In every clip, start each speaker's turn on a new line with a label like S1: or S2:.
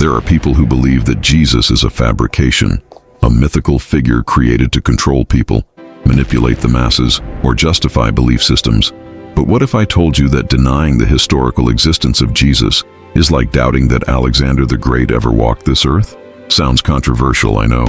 S1: There are people who believe that Jesus is a fabrication, a mythical figure created to control people, manipulate the masses, or justify belief systems. But what if I told you that denying the historical existence of Jesus is like doubting that Alexander the Great ever walked this earth? Sounds controversial, I know,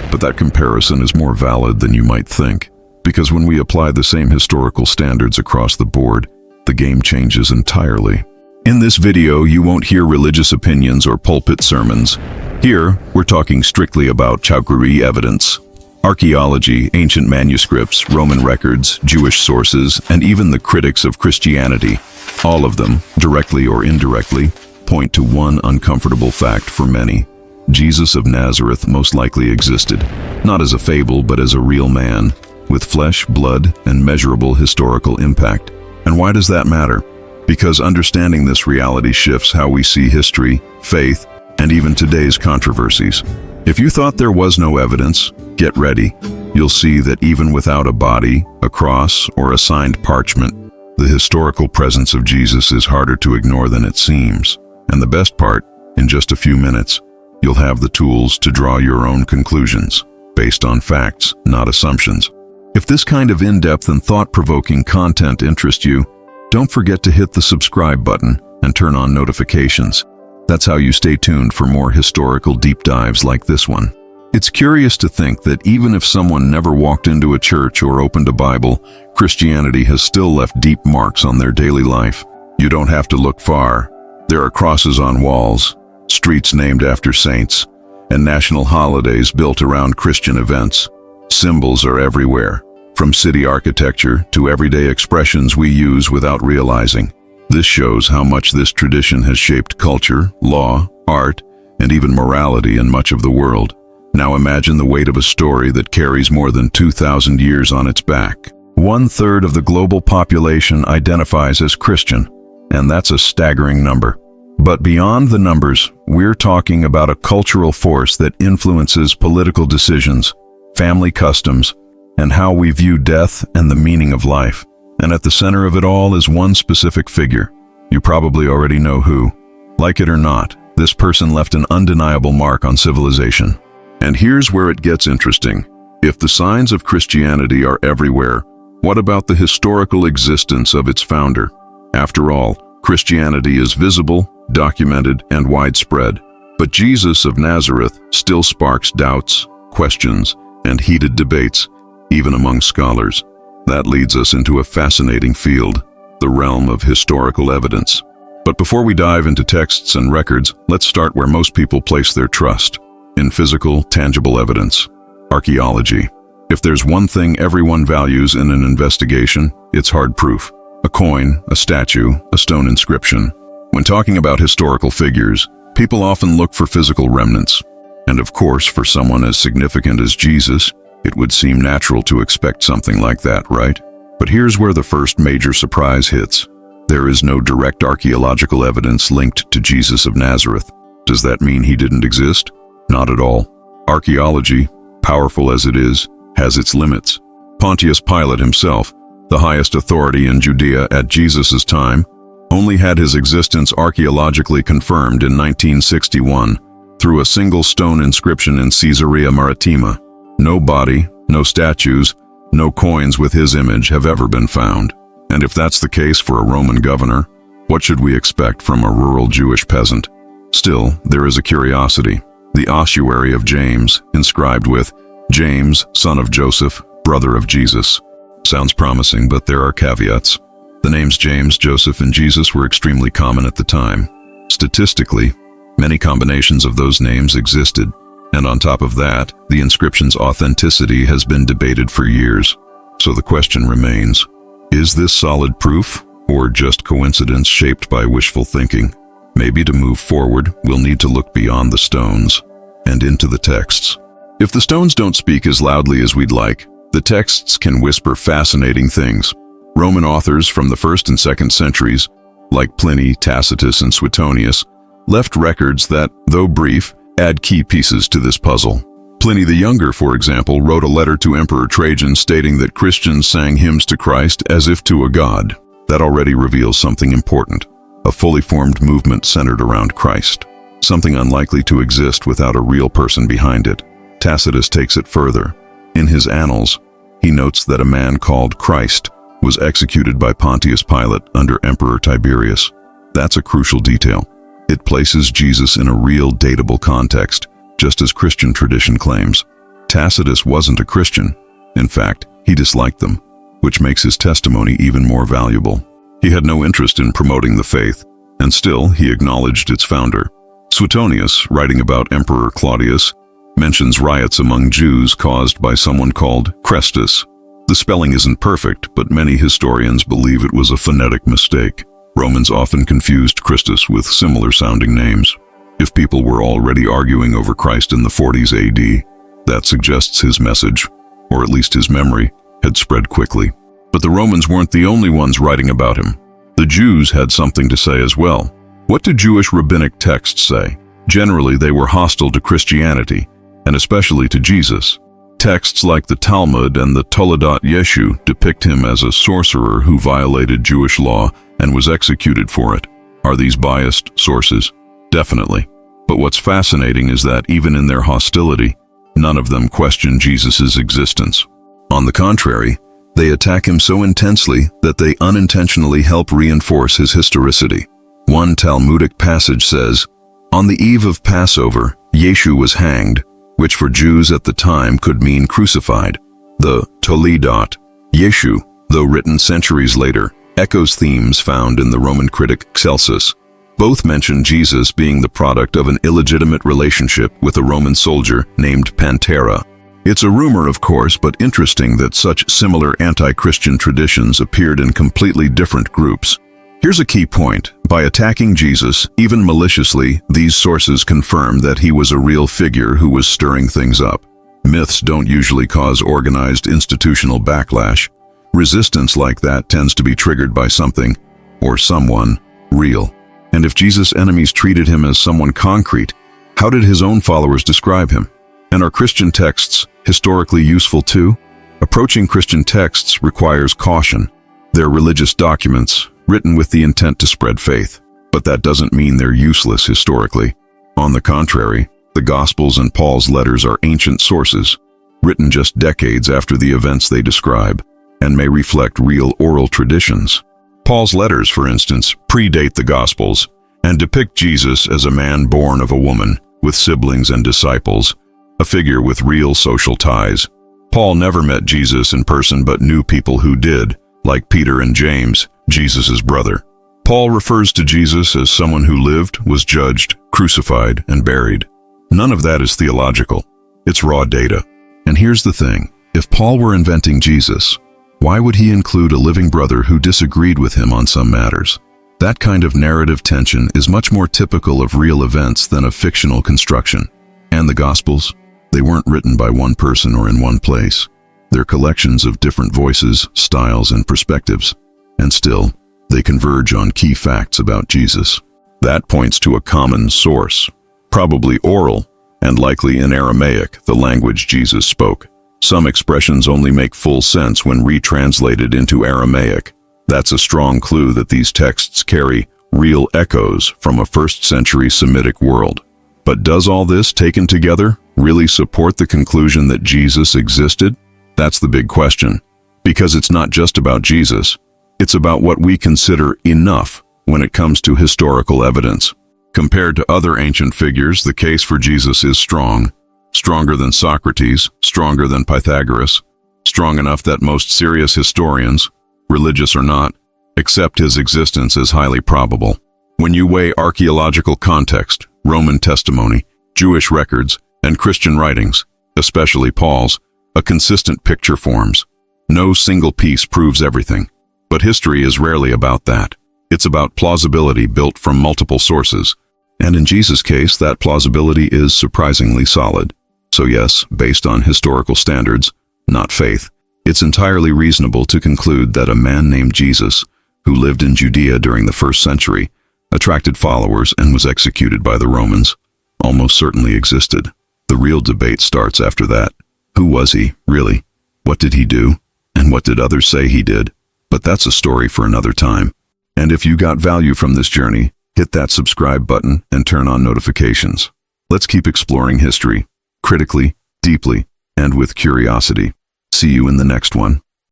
S1: but that comparison is more valid than you might think. Because when we apply the same historical standards across the board, the game changes entirely. In this video, you won't hear religious opinions or pulpit sermons. Here, we're talking strictly about Chowkuri evidence, archaeology, ancient manuscripts, Roman records, Jewish sources, and even the critics of Christianity. All of them, directly or indirectly, point to one uncomfortable fact for many. Jesus of Nazareth most likely existed, not as a fable but as a real man, with flesh, blood, and measurable historical impact. And why does that matter? Because understanding this reality shifts how we see history, faith, and even today's controversies. If you thought there was no evidence, get ready. You'll see that even without a body, a cross, or a signed parchment, the historical presence of Jesus is harder to ignore than it seems. And the best part, in just a few minutes, you'll have the tools to draw your own conclusions, based on facts, not assumptions. If this kind of in-depth and thought-provoking content interests you, don't forget to hit the subscribe button and turn on notifications. That's how you stay tuned for more historical deep dives like this one. It's curious to think that even if someone never walked into a church or opened a Bible, Christianity has still left deep marks on their daily life. You don't have to look far. There are crosses on walls, streets named after saints, and national holidays built around Christian events. Symbols are everywhere, from city architecture to everyday expressions we use without realizing. This shows how much this tradition has shaped culture, law, art, and even morality in much of the world. Now imagine the weight of a story that carries more than 2,000 years on its back. 1/3 of the global population identifies as Christian, and that's a staggering number. But beyond the numbers, we're talking about a cultural force that influences political decisions, family customs, and how we view death and the meaning of life. And at the center of it all is one specific figure. You probably already know who. Like it or not, this person left an undeniable mark on civilization. And here's where it gets interesting. If the signs of Christianity are everywhere, what about the historical existence of its founder? After all, Christianity is visible, documented, and widespread. But Jesus of Nazareth still sparks doubts, questions, and heated debates, even among scholars. That leads us into a fascinating field, the realm of historical evidence. But before we dive into texts and records, let's start where most people place their trust, in physical, tangible evidence, archaeology. If there's one thing everyone values in an investigation, it's hard proof. A coin, a statue, a stone inscription. When talking about historical figures, people often look for physical remnants. And of course, for someone as significant as Jesus, it would seem natural to expect something like that, right? But here's where the first major surprise hits. There is no direct archaeological evidence linked to Jesus of Nazareth. Does that mean he didn't exist? Not at all. Archaeology, powerful as it is, has its limits. Pontius Pilate himself, the highest authority in Judea at Jesus' time, only had his existence archaeologically confirmed in 1961 through a single stone inscription in Caesarea Maritima. No body, no statues, no coins with his image have ever been found. And if that's the case for a Roman governor, what should we expect from a rural Jewish peasant? Still, there is a curiosity. The ossuary of James, inscribed with James, son of Joseph, brother of Jesus. Sounds promising, but there are caveats. The names James, Joseph, and Jesus were extremely common at the time. Statistically, many combinations of those names existed. And on top of that, the inscription's authenticity has been debated for years. So the question remains, is this solid proof, or just coincidence shaped by wishful thinking? Maybe to move forward, we'll need to look beyond the stones and into the texts. If the stones don't speak as loudly as we'd like, the texts can whisper fascinating things. Roman authors from the 1st and 2nd centuries, like Pliny, Tacitus, and Suetonius, left records that, though brief, add key pieces to this puzzle. Pliny the Younger, for example, wrote a letter to Emperor Trajan stating that Christians sang hymns to Christ as if to a god. That already reveals something important, a fully formed movement centered around Christ. something unlikely to exist without a real person behind it. Tacitus takes it further. In his Annals, he notes that a man called Christ was executed by Pontius Pilate under Emperor Tiberius. That's a crucial detail. It places Jesus in a real, datable context, just as Christian tradition claims. Tacitus wasn't a Christian. In fact, he disliked them, which makes his testimony even more valuable. He had no interest in promoting the faith, and still he acknowledged its founder. Suetonius, writing about Emperor Claudius, mentions riots among Jews caused by someone called Chrestus. The spelling isn't perfect, but many historians believe it was a phonetic mistake. Romans often confused Christus with similar-sounding names. If people were already arguing over Christ in the 40s AD, that suggests his message, or at least his memory, had spread quickly. But the Romans weren't the only ones writing about him. The Jews had something to say as well. What do Jewish rabbinic texts say? Generally, they were hostile to Christianity, and especially to Jesus. Texts like the Talmud and the Toledat Yeshu depict him as a sorcerer who violated Jewish law and was executed for it. Are these biased sources? Definitely. But what's fascinating is that even in their hostility, none of them question Jesus' existence. On the contrary, they attack him so intensely that they unintentionally help reinforce his historicity. One Talmudic passage says, "On the eve of Passover, Yeshu was hanged," which for Jews at the time could mean crucified. The Toledat Yeshu, though written centuries later, echoes themes found in the Roman critic Celsus. Both mention Jesus being the product of an illegitimate relationship with a Roman soldier named Pantera. It's a rumor, of course, but interesting that such similar anti-Christian traditions appeared in completely different groups. Here's a key point. By attacking Jesus, even maliciously, these sources confirm that he was a real figure who was stirring things up. Myths don't usually cause organized institutional backlash. Resistance like that tends to be triggered by something, or someone, real. And if Jesus' enemies treated him as someone concrete, how did his own followers describe him? And are Christian texts historically useful too? Approaching Christian texts requires caution. They're religious documents, written with the intent to spread faith. But that doesn't mean they're useless historically. On the contrary, the Gospels and Paul's letters are ancient sources, written just decades after the events they describe, and may reflect real oral traditions. Paul's letters, for instance, predate the Gospels and depict Jesus as a man born of a woman, with siblings and disciples, a figure with real social ties. Paul never met Jesus in person but knew people who did, like Peter and James, Jesus' brother. Paul refers to Jesus as someone who lived, was judged, crucified, and buried. None of that is theological. It's raw data. And here's the thing. If Paul were inventing Jesus, why would he include a living brother who disagreed with him on some matters? That kind of narrative tension is much more typical of real events than of fictional construction. And the Gospels? They weren't written by one person or in one place. They're collections of different voices, styles, and perspectives. And still, they converge on key facts about Jesus. That points to a common source, probably oral, and likely in Aramaic, the language Jesus spoke. Some expressions only make full sense when retranslated into Aramaic. That's a strong clue that these texts carry real echoes from a first-century Semitic world. But does all this, taken together, really support the conclusion that Jesus existed? That's the big question. Because it's not just about Jesus. It's about what we consider enough when it comes to historical evidence. Compared to other ancient figures, the case for Jesus is strong. Stronger than Socrates, stronger than Pythagoras, strong enough that most serious historians, religious or not, accept his existence as highly probable. When you weigh archaeological context, Roman testimony, Jewish records, and Christian writings, especially Paul's, a consistent picture forms. No single piece proves everything. But history is rarely about that. It's about plausibility built from multiple sources. And in Jesus' case, that plausibility is surprisingly solid. So yes, based on historical standards, not faith, it's entirely reasonable to conclude that a man named Jesus, who lived in Judea during the 1st century, attracted followers and was executed by the Romans, almost certainly existed. The real debate starts after that. Who was he, really? What did he do? And what did others say he did? But that's a story for another time. And if you got value from this journey, Hit that subscribe button and turn on notifications. Let's keep exploring history, critically, deeply, and with curiosity. See you in the next one.